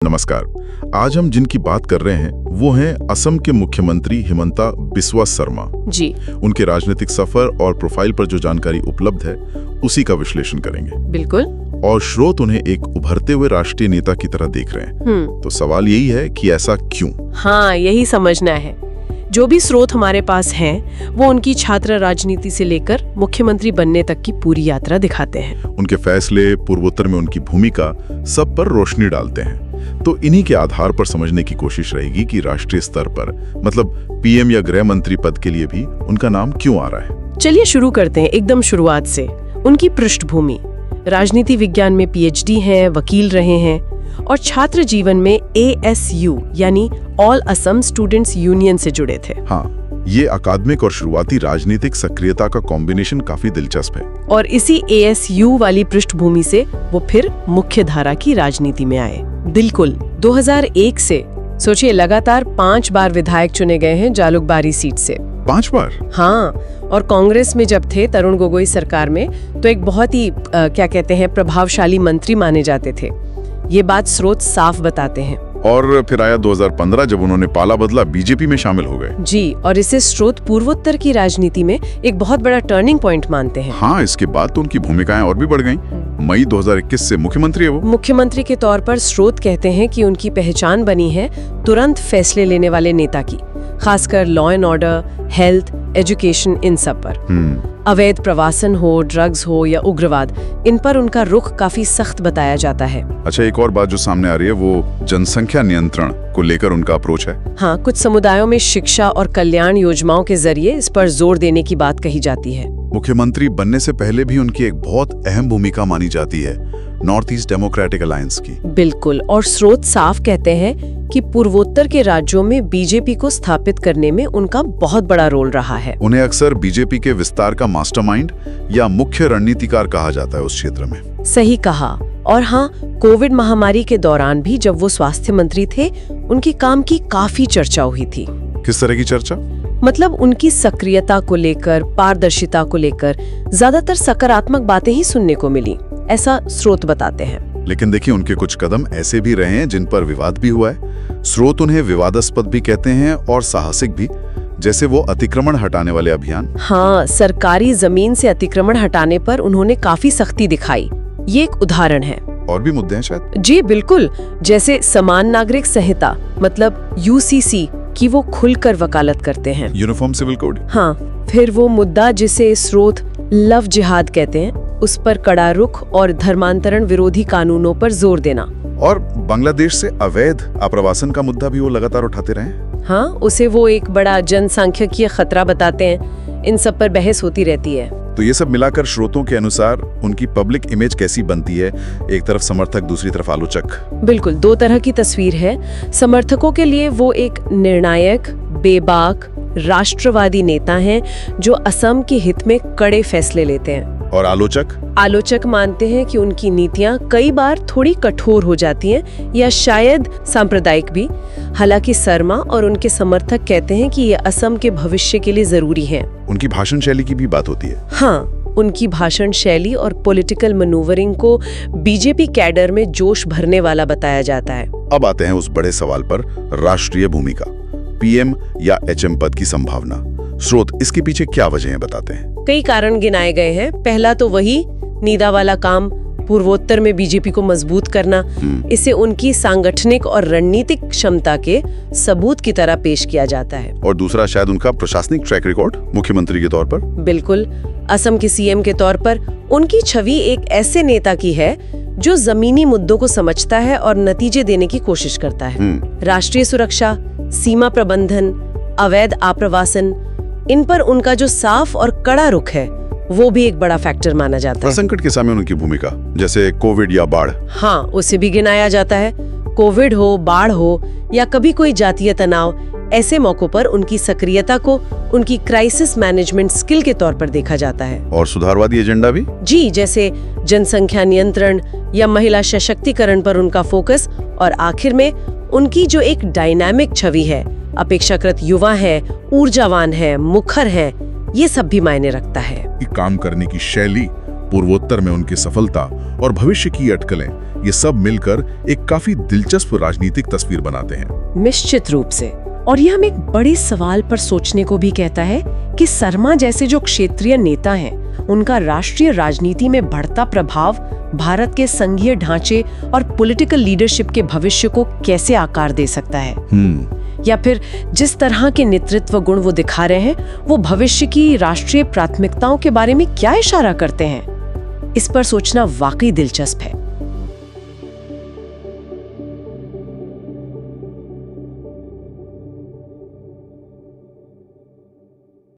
नमस्कार। आज हम जिनकी बात कर रहे हैं वो हैं असम के मुख्यमंत्री हिमंता बिस्वा शर्मा जी। उनके राजनीतिक सफर और प्रोफाइल पर जो जानकारी उपलब्ध है उसी का विश्लेषण करेंगे। बिल्कुल। और श्रोत उन्हें एक उभरते हुए राष्ट्रीय नेता की तरह देख रहे हैं। तो सवाल यही है कि ऐसा क्यों? हाँ, यही समझना है। जो भी स्रोत हमारे पास हैं, वो उनकी छात्र राजनीति से लेकर मुख्यमंत्री बनने तक की पूरी यात्रा दिखाते हैं। उनके फैसले, पूर्वोत्तर में उनकी भूमिका, सब पर रोशनी डालते हैं। तो इन्हीं के आधार पर समझने की कोशिश रहेगी कि राष्ट्रीय स्तर पर, मतलब पीएम या गृह मंत्री पद के लिए भी उनका नाम क्यों आ रहा है। चलिए शुरू करते हैं एकदम शुरुआत से। उनकी पृष्ठभूमि, राजनीति विज्ञान में पीएचडी हैं, वकील रहे हैं और छात्र जीवन में ASU यानी ऑल असम स्टूडेंट्स यूनियन से जुड़े थे। हाँ, ये अकादमिक और शुरुआती राजनीतिक सक्रियता का कॉम्बिनेशन काफी दिलचस्प है। और इसी ASU वाली पृष्ठभूमि से वो फिर मुख्य धारा की राजनीति में आए। बिल्कुल 2001 से सोचिए, लगातार 5 बार विधायक चुने गए हैं जालुकबारी सीट से। 5 बार? हाँ, और कांग्रेस में जब थे तरुण गोगोई सरकार में, तो एक बहुत ही क्या कहते हैं, प्रभावशाली मंत्री माने जाते थे। ये बात स्रोत साफ बताते हैं। और फिर आया 2015 जब उन्होंने पाला बदला, बीजेपी में शामिल हो गए। जी, और इसे स्रोत पूर्वोत्तर की राजनीति में एक बहुत बड़ा टर्निंग पॉइंट मानते हैं। हाँ, इसके बाद तो उनकी भूमिकाएं और भी बढ़ गईं। मई 2021 से मुख्यमंत्री है वो। मुख्यमंत्री के तौर पर स्रोत कहते हैं कि उनकी पहचान बनी है तुरंत फैसले लेने वाले नेता की, खासकर law and order, health, education, इन सब पर। अवैध प्रवासन हो, ड्रग्स हो या उग्रवाद, इन पर उनका रुख काफी सख्त बताया जाता है। अच्छा, एक और बात जो सामने आ रही है वो जनसंख्या नियंत्रण को लेकर उनका अप्रोच है। हाँ, कुछ समुदायों में शिक्षा और कल्याण योजनाओं के जरिए इस पर जोर देने की बात कही जाती है। मुख्यमंत्री बनने से पहले भी उनकी एक बहुत अहम भूमिका मानी जाती है नॉर्थ ईस्ट डेमोक्रेटिक अलायंस की। बिल्कुल, और स्रोत साफ कहते हैं कि पूर्वोत्तर के राज्यों में बीजेपी को स्थापित करने में उनका बहुत बड़ा रोल रहा है। उन्हें अक्सर बीजेपी के विस्तार का मास्टरमाइंड या मुख्य रणनीतिकार कहा जाता है उस क्षेत्र में। सही कहा। और हाँ, कोविड महामारी के दौरान भी जब वो स्वास्थ्य मंत्री थे, उनके काम की काफी चर्चा हुई थी। किस तरह की चर्चा? मतलब उनकी सक्रियता को लेकर, पारदर्शिता को लेकर ज्यादातर सकारात्मक बातें ही सुनने को मिली, ऐसा स्रोत बताते हैं। लेकिन देखिए, उनके कुछ कदम ऐसे भी रहे हैं जिन पर विवाद भी हुआ है। स्रोत उन्हें विवादास्पद भी कहते हैं और साहसिक भी, जैसे वो अतिक्रमण हटाने वाले अभियान। हाँ, सरकारी जमीन से अतिक्रमण हटाने पर उन्होंने काफी सख्ती दिखाई। ये एक उदाहरण है। और भी मुद्दे हैं शायद? जी बिल्कुल, जैसे समान नागरिक संहिता, मतलब UCC की वो खुलकर वकालत करते हैं। Uniform civil code. हाँ, फिर वो मुद्दा जिसे स्रोत लव जिहाद कहते हैं, उस पर कड़ा रुख और धर्मांतरण विरोधी कानूनों पर जोर देना। और बांग्लादेश से अवैध आप्रवासन का मुद्दा भी वो लगातार उठाते रहे। हाँ, उसे वो एक बड़ा जनसांख्यिकीय खतरा बताते हैं। इन सब पर बहस होती रहती है। तो ये सब मिलाकर स्रोतों के अनुसार उनकी पब्लिक इमेज कैसी बनती है? एक तरफ समर्थक, दूसरी तरफ आलोचक। बिल्कुल, 2 तरह की तस्वीर है। समर्थकों के लिए वो एक निर्णायक, बेबाक, राष्ट्रवादी नेता हैं जो असम के हित में कड़े फैसले लेते हैं। और आलोचक मानते हैं कि उनकी नीतियां कई बार थोड़ी कठोर हो जाती हैं या शायद सांप्रदायिक भी। हालांकि शर्मा और उनके समर्थक कहते हैं कि ये असम के भविष्य के लिए जरूरी हैं। उनकी भाषण शैली की भी बात होती है। हाँ, उनकी भाषण शैली और पॉलिटिकल मैनूवरिंग को बीजेपी कैडर में जोश भरने वाला बताया जाता है। अब आते हैं उस बड़े सवाल पर, राष्ट्रीय भूमिका, पीएम या HM पद की संभावना। स्रोत इसके पीछे क्या वजहें बताते हैं? कई कारण गिनाए गए हैं। पहला तो वही नीदा वाला काम, पूर्वोत्तर में बीजेपी को मजबूत करना। इसे उनकी सांगठनिक और रणनीतिक क्षमता के सबूत की तरह पेश किया जाता है। और दूसरा शायद उनका प्रशासनिक ट्रैक रिकॉर्ड, मुख्यमंत्री के तौर पर। बिल्कुल, असम के CM के तौर पर उनकी छवि एक ऐसे नेता की है जो जमीनी मुद्दों को समझता है और नतीजे देने की कोशिश करता है। राष्ट्रीय सुरक्षा, सीमा प्रबंधन, अवैध आप्रवासन, इन पर उनका जो साफ और कड़ा रुख है वो भी एक बड़ा फैक्टर माना जाता है। संकट के समय उनकी भूमिका, जैसे कोविड या बाढ़। हाँ, उसे भी गिनाया जाता है। कोविड हो, बाढ़ हो या कभी कोई जातीय तनाव, ऐसे मौकों पर उनकी सक्रियता को उनकी क्राइसिस मैनेजमेंट स्किल के तौर पर देखा जाता है। और सुधारवादी एजेंडा भी? जी, जैसे जनसंख्या नियंत्रण या महिला सशक्तिकरण पर उनका फोकस। और आखिर में उनकी जो एक डायनामिक छवि है, अपेक्षाकृत युवा है, ऊर्जावान है, मुखर है, ये सब भी मायने रखता है। काम करने की शैली पूर्वोत्तर में उनकी सफलता और भविष्य की अटकलें, ये सब मिलकर एक काफी दिलचस्प राजनीतिक तस्वीर बनाते हैं। निश्चित रूप से। और यह हमें एक बड़े सवाल पर सोचने को भी कहता है कि शर्मा जैसे जो क्षेत्रीय नेता हैं, उनका राष्ट्रीय राजनीति में बढ़ता प्रभाव भारत के संघीय ढांचे और पॉलिटिकल लीडरशिप के भविष्य को कैसे आकार दे सकता है। या फिर जिस तरह के नेतृत्व गुण वो दिखा रहे हैं, वो भविष्य की राष्ट्रीय प्राथमिकताओं के बारे में क्या इशारा करते हैं। इस पर सोचना वाकई दिलचस्प है।